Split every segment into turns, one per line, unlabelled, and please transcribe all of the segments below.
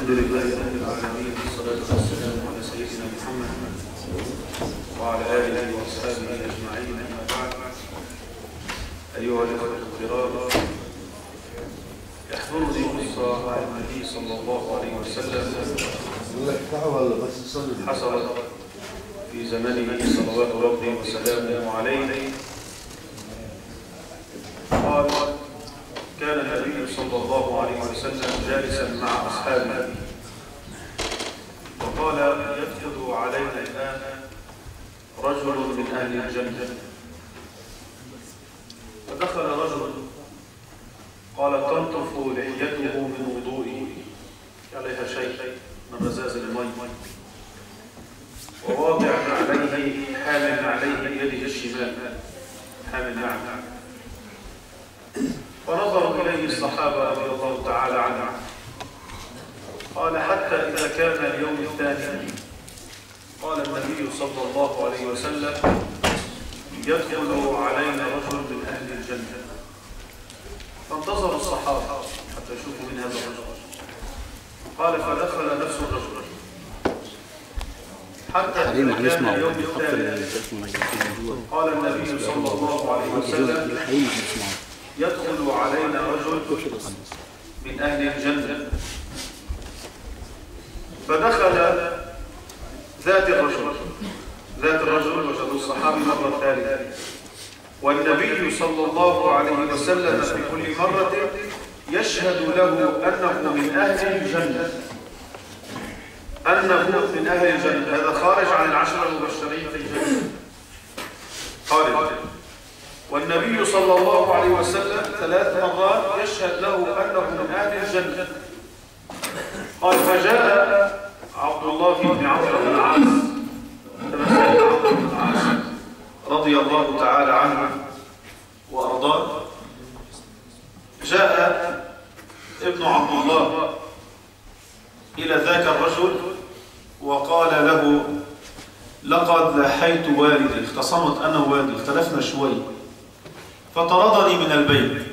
الحمد لله رب العالمين، والصلاة والسلام على سيدنا محمد وعلى آله وأصحابه أجمعين، أما بعد. أيها الأخوة الكرام، يحضرني قصة عن النبي صلى الله عليه وسلم حصلت في زمنه صلوات ربي وسلامه عليه. قال: كان النبي صلى الله عليه وسلم جالسا مع أصحابه، وقال: يدخل علينا الآن رجل من أهل الجنة. فدخل رجل قال: تنطف لحيته من وضوئه، عليها شيء من رذاذ الماء، وواضع عليه حامل عليه بيده الشمال، حامل نعم. فنظروا إليه الصحابة رضي الله تعالى عنهم. قال: حتى إذا كان اليوم الثاني قال النبي صلى الله عليه وسلم: يدخل علينا رجل من أهل الجنة. فانتظروا الصحابة حتى يشوفوا من هذا الرجل. قال: فدخل نفس الرجل حتى إذا كان اليوم الثالث قال النبي صلى الله عليه وسلم: يدخل علينا رجل من أهل الجنة. فدخل ذات الرجل وجدوا الصحابي مرة ثالثة، والنبي صلى الله عليه وسلم في كل مرة يشهد له أنه من أهل الجنة، هذا خارج عن العشرة المبشرين في الجنة، خارج. والنبي صلى الله عليه وسلم 3 مرات يشهد له أنه من أهل الجنة. قال: فجاء عبد الله بن عمرو بن العاص رضي الله تعالى عنه وأرضاه. جاء ابن عبد الله إلى ذاك الرجل وقال له: لقد لحيت والدي، اختصمت أنا ووالدي، اختلفنا شوي، فطردني من البيت،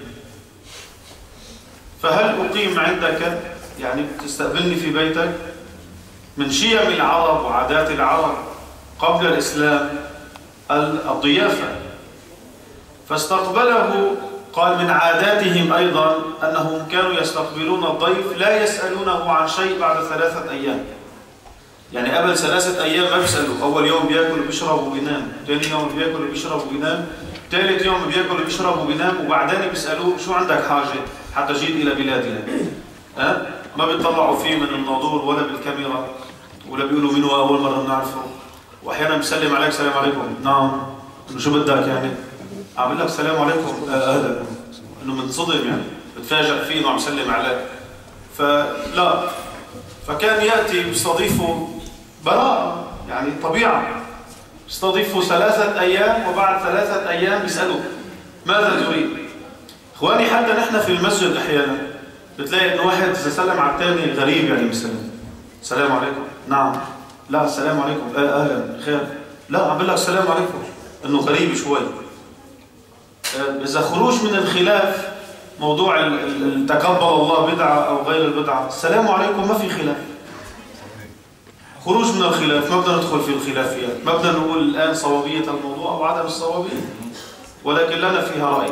فهل أقيم عندك؟ يعني تستقبلني في بيتك؟ من شيم العرب وعادات العرب قبل الإسلام الضيافة. فاستقبله. قال: من عاداتهم أيضا أنهم كانوا يستقبلون الضيف لا يسألونه عن شيء بعد 3 أيام. يعني قبل 3 أيام ما بيسألوا. أول يوم بياكل وبيشرب وبينام، ثاني يوم بياكل وبيشرب وبينام، ثالث يوم بياكل وبيشرب وبينام، وبعدين بيسألوه: شو عندك حاجة حتى جيت إلى بلادنا؟ ما بيطلعوا فيه من الناظور ولا بالكاميرا، ولا بيقولوا مين هو أول مرة بنعرفه. وأحيانا بيسلم عليك: سلام عليكم. نعم. إنه شو بدك يعني؟ عم بقول لك سلام عليكم. أهلا. إنه منصدم، يعني بتفاجأ فيه إنه عم يسلم عليك. فلا، فكان يأتي بيستضيفه براء، يعني طبيعة، بيستضيفه 3 أيام، وبعد 3 أيام بيسأله: ماذا تريد؟ إخواني، حتى نحن في المسجد أحيانا بتلاقي إنه واحد إذا سلم على الثاني غريب، يعني بيسلم: السلام عليكم. نعم. لا، السلام عليكم. أهلا خير. لا، عم بقول لك السلام عليكم، إنه غريب شوي. إذا خروج من الخلاف، موضوع تقبل الله بدعة أو غير البدعة، السلام عليكم ما في خلاف. خروج من الخلاف، ما بدنا ندخل في الخلافيات، ما بدنا نقول الآن صوابية الموضوع أو عدم الصوابية، ولكن لنا فيها رأي.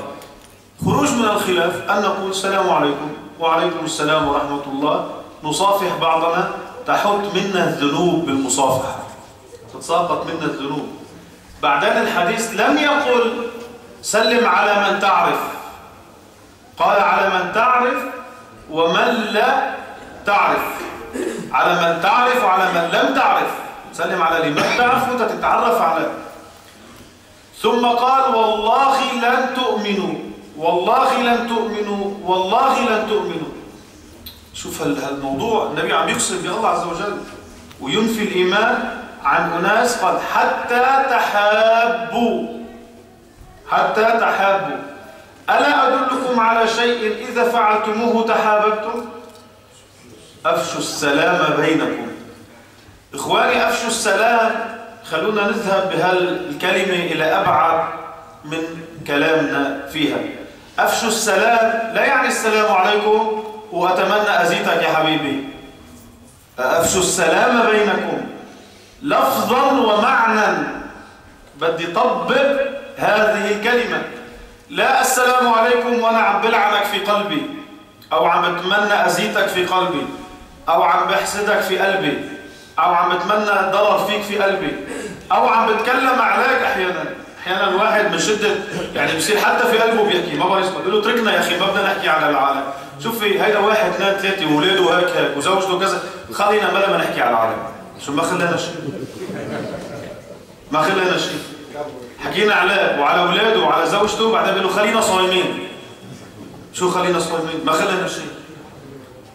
خروج من الخلاف أن نقول: السلام عليكم. وعليكم السلام ورحمة الله. نصافح بعضنا، تحط منا الذنوب بالمصافحة، تتساقط منا الذنوب. بعدين الحديث لم يقل: سلم على من تعرف، قال: على من تعرف ومن لا تعرف، على من تعرف وعلى من لم تعرف. سلم على لمن تعرف وانت تتعرف عليه. ثم قال: والله لن تؤمنوا، والله لن تؤمنوا، والله لن تؤمنوا. شوف هالموضوع، النبي عم يقسم بالله عز وجل وينفي الإيمان عن أناس. قال: حتى تحابوا، حتى تحابوا. ألا أدلكم على شيء إذا فعلتموه تحاببتم؟ أفشوا السلام بينكم. إخواني، أفشوا السلام. خلونا نذهب بهالكلمة إلى أبعد من كلامنا فيها. أفشوا السلام لا يعني السلام عليكم وأتمنى أزيتك يا حبيبي. أفشوا السلام بينكم لفظا ومعنى. بدي طبق هذه الكلمة. لا السلام عليكم وأنا عم بلعنك في قلبي، أو عم بتمنى أزيتك في قلبي، أو عم بحسدك في قلبي، أو عم بتمنى ضرر فيك في قلبي، أو عم بتكلم عليك. أحيانا الواحد من شدة يعني بصير حتى في قلبه بيحكي ما بقى يسكت، بيقول له اتركنا يا أخي ما بدنا نحكي على العالم. شوفي هيدا 1 2 3 وولاده هيك وزوجته كذا، خلينا ما نحكي على العالم. شو ما خلينا شيء، ما خلينا شيء. حكينا عليه وعلى اولاده وعلى زوجته، بعدين بيقول له خلينا صايمين. شو خلينا صايمين؟ ما خلينا شيء.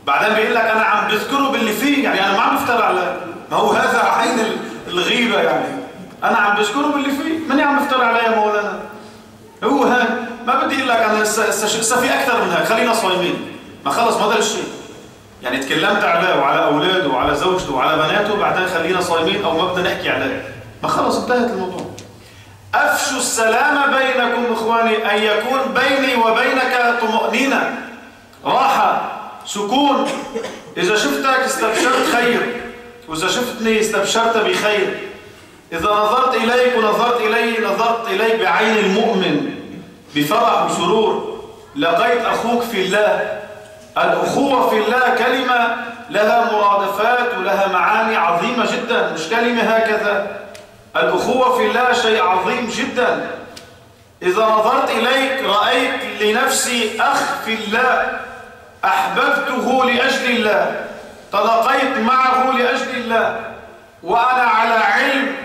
بعدين بيقول لك انا عم بذكره باللي فيه، يعني انا ما عم بفترى عليه. ما هو هذا عين الغيبه، يعني انا عم بذكره باللي فيه، ماني عم بفترى عليه يا مولانا. هو هيك، ما بدي اقول لك انا لسه في اكثر من هيك، خلينا صايمين. ما خلص ما ضل شيء. يعني تكلمت عليه وعلى اولاده وعلى زوجته وعلى بناته، بعدين خلينا صايمين او ما بدنا نحكي عليه. ما خلص انتهت الموضوع. أفشوا السلام بينكم إخواني، أن يكون بيني وبينك طمأنينة، راحة، سكون. إذا شفتك استبشرت خير، وإذا شفتني استبشرت بخير. إذا نظرت إليك ونظرت إلي نظرت إليك بعين المؤمن بفرح وسرور. لقيت أخوك في الله. الأخوة في الله كلمة لها مرادفات ولها معاني عظيمة جدا، مش كلمة هكذا. الأخوة في الله شيء عظيم جدا. إذا نظرت إليك رأيت لنفسي أخ في الله، أحببته لأجل الله، تلاقيت معه لأجل الله، وأنا على علم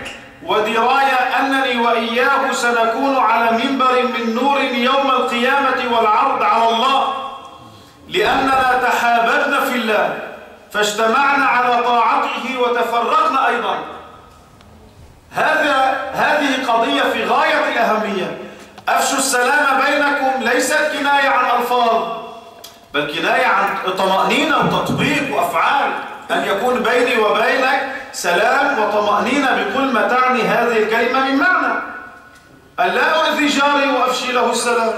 ودراية أنني وإياه سنكون على منبر من نور يوم القيامة والعرض على الله، لأننا تحاببنا في الله فاجتمعنا على طاعته وتفرقنا أيضا. هذه قضية في غاية الأهمية. أفشوا السلام بينكم ليست كناية عن ألفاظ، بل كناية عن طمأنينة وتطبيق وأفعال. أن يكون بيني وبينك سلام وطمأنينة بكل ما تعني هذه الكلمة من معنى. أن لا أؤذي جاري وأفشي له السلام،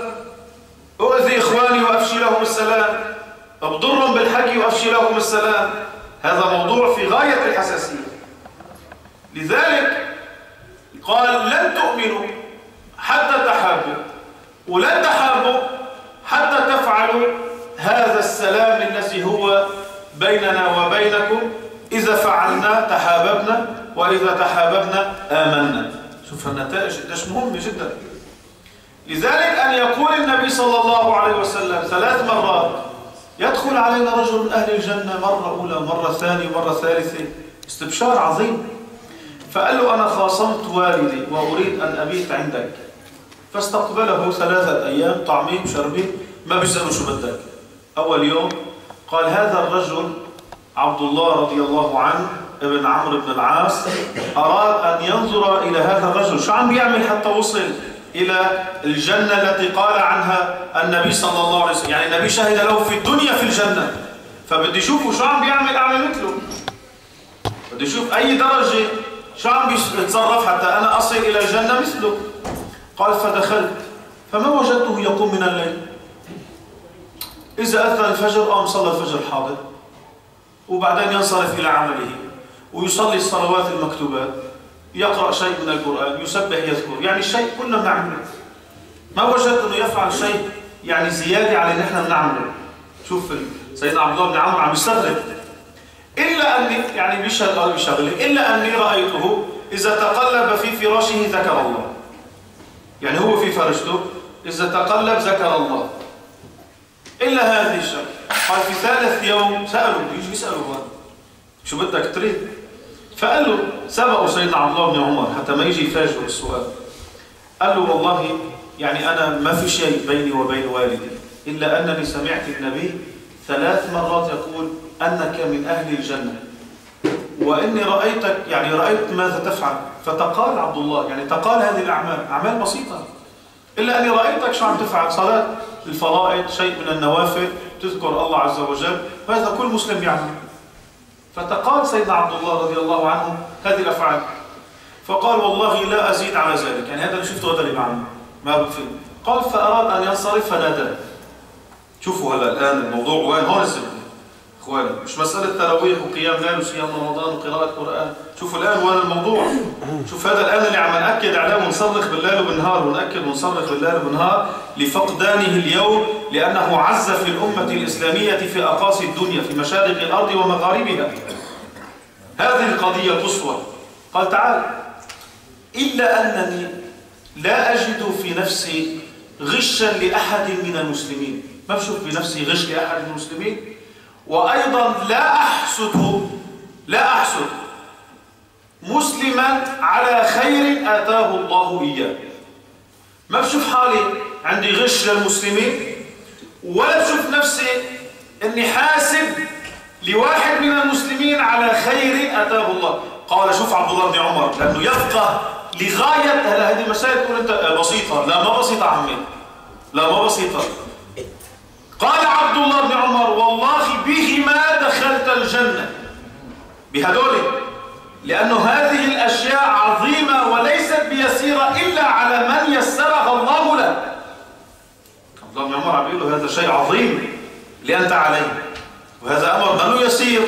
أؤذي إخواني وأفشي لهم السلام، أضرهم بالحكي وأفشي لهم السلام. هذا موضوع في غاية الحساسية. لذلك قال لن تؤمنوا حتى تحابوا، ولن تحابوا حتى تفعلوا هذا السلام الذي هو بيننا وبينكم. إذا فعلنا تحاببنا، وإذا تحاببنا آمنا. شوف النتائج قديش مهمة جدا. لذلك أن يقول النبي صلى الله عليه وسلم 3 مرات يدخل علينا رجل من أهل الجنة، مرة أولى مرة ثانية مرة ثالثة، استبشار عظيم. فقال له أنا خاصمت والدي وأريد أن أبيت عندك. فاستقبله 3 أيام، طعمين شربين، ما بيسألوا شو بدك. أول يوم قال هذا الرجل عبد الله رضي الله عنه ابن عمرو بن العاص أراد أن ينظر إلى هذا الرجل شو عم بيعمل حتى وصل إلى الجنة التي قال عنها النبي صلى الله عليه وسلم. يعني النبي شهد له في الدنيا في الجنة، فبدي أشوفه شو عم بيعمل أعمل مثله، بدي أشوف أي درجة شو عم بيتصرف حتى أنا أصل إلى الجنة مثله. قال فدخلت فما وجدته يقوم من الليل، إذا أذن الفجر قام صلى الفجر حاضر، وبعدين ينصرف إلى عمله ويصلي الصلوات المكتوبات، يقرأ شيء من القرآن، يسبح يذكر، يعني الشيء كنا بنعمله. ما وجدت أنه يفعل شيء يعني زيادة على اللي نحن بنعمله. شوف سيدنا عبد الله بن عمرو عم يستغرب. إلا أني يعني بيشهد قال بشغله، إلا أني رأيته إذا تقلب في فراشه ذكر الله. يعني هو في فرشته إذا تقلب ذكر الله. إلا هذه الشغلة. قال في 3 يوم سألوا، يجي يسألوا هون شو بدك تريد؟ فقال له سبقوا سيدنا عبد الله بن عمر حتى ما يجي يفاجئه السؤال. قال له والله يعني أنا ما في شيء بيني وبين والدي إلا أنني سمعت النبي 3 مرات يقول أنك من أهل الجنة، وإني رأيتك يعني رأيت ماذا تفعل. فتقال عبد الله يعني تقال هذه الأعمال أعمال بسيطة، إلا أني رأيتك شو عم تفعل، صلاة الفرائض، شيء من النوافل، تذكر الله عز وجل، وهذا كل مسلم يعمل. فتقال سيدنا عبد الله رضي الله عنه هذه الأفعال. فقال والله لا أزيد على ذلك، يعني هذا اللي شفته هذا اللي بعمله ما بكفي. قال فأراد أن ينصرف فنادى. شوفوا هلا الآن الموضوع وين هون الزبدة. إخواني، مش مسألة تراويح وقيام ليل وصيام رمضان وقراءة قرآن. شوفوا الآن وين الموضوع. شوف هذا الآن اللي عم نأكد عليه ونصرخ بالليل وبالنهار ونأكد ونصرخ بالليل وبالنهار لفقدانه اليوم، لأنه عز في الأمة الإسلامية في أقاصي الدنيا في مشارق الأرض ومغاربها. هذه القضية القصوى. قال تعالى: إلا أنني لا أجد في نفسي غشا لأحد من المسلمين. ما بشوف بنفسي غش لأحد من المسلمين. وأيضا لا أحسد مسلما على خير آتاه الله إياه. ما بشوف حالي عندي غش للمسلمين، ولا بشوف نفسي أني حاسب لواحد من المسلمين على خير آتاه الله. قال شوف عبد الله بن عمر لأنه يفقه لغاية هذه المسائل. تقول أنت بسيطة. لا ما بسيطة عمي، لا ما بسيطة. قال عبد الله بن عمر: والله بهما دخلت الجنة. بهدول، لأنه هذه الأشياء عظيمة وليست بيسيرة إلا على من يسرها الله له. عبد الله بن عمر عم يقول له هذا شيء عظيم اللي أنت عليه، وهذا أمر منه يسير،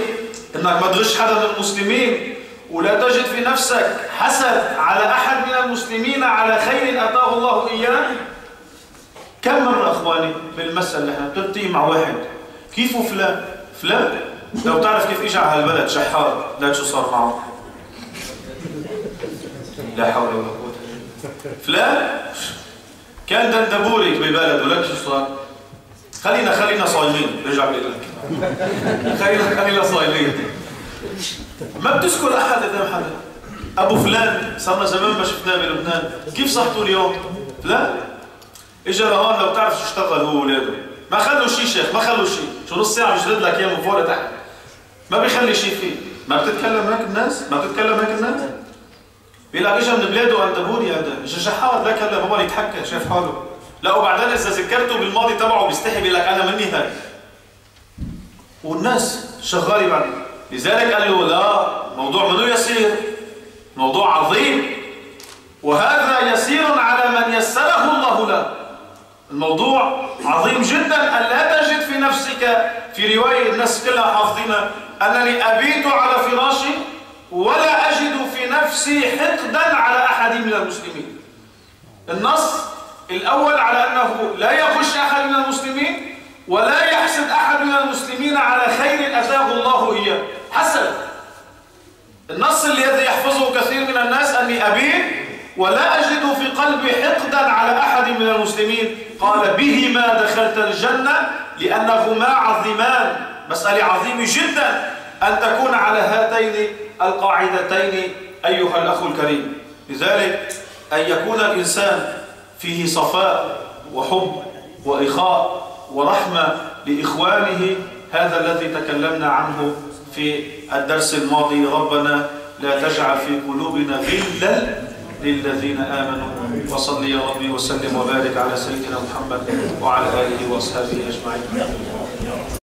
إنك ما تغش حدا من المسلمين ولا تجد في نفسك حسد على أحد من المسلمين على خير آتاه الله إياه. كم مرة أخواني بالمسألة اللي احنا بتلتقي مع واحد كيفه فلان لو تعرف كيف اجى على البلد شحات، لا شو صار معه؟ لا حول ولا قوة. فلان كان دندبوري ببلد ولك شو صار؟ خلينا صايمين. رجع بيقول لك خلينا صايمين. ما بتذكر أحد قدام حدا. أبو فلان صرنا زمان ما شفناه بلبنان، كيف صحته اليوم؟ فلان اجى لهون لو تعرف شو اشتغل هو وولاده. ما خلوا شيء شيخ، ما خلوا شيء. شو نص ساعة بيشرد لك اياه من فوق لتحت. ما بيخلي شيء فيه. ما بتتكلم هيك الناس؟ بيقول لك اجى من بلاده دندبوري هذا، اجى شحات، لا كان بابا يتحكى شايف حاله. لا وبعدين اذا ذكرته بالماضي تبعه بيستحي بيقول لك انا مني هاي. والناس شغالة بعد. لذلك قال له لا، موضوع منو يسير، موضوع عظيم، وهذا يسير على من يسره الله له. الموضوع عظيم جدا أن لا تجد في نفسك، في رواية الناس كلها حافظينها: أنني أبيت على فراشي ولا أجد في نفسي حقدا على أحد من المسلمين. النص الأول على أنه لا يغش أحد من المسلمين ولا يحسد أحد من المسلمين على خير أتاه الله إياه. حسد. النص الذي يحفظه كثير من الناس: أني أبيت ولا أجد في قلبي حقدا على أحد من المسلمين. قال: بهما دخلت الجنة، لأنهما عظيمان. مسألة عظيمة جدا أن تكون على هاتين القاعدتين أيها الأخ الكريم. لذلك أن يكون الإنسان فيه صفاء وحب وإخاء ورحمة لإخوانه، هذا الذي تكلمنا عنه في الدرس الماضي: ربنا لا تجعل في قلوبنا غلا للذين آمنوا. وصل يا ربي وسلم وبارك على سيدنا محمد وعلى آله وأصحابه أجمعين.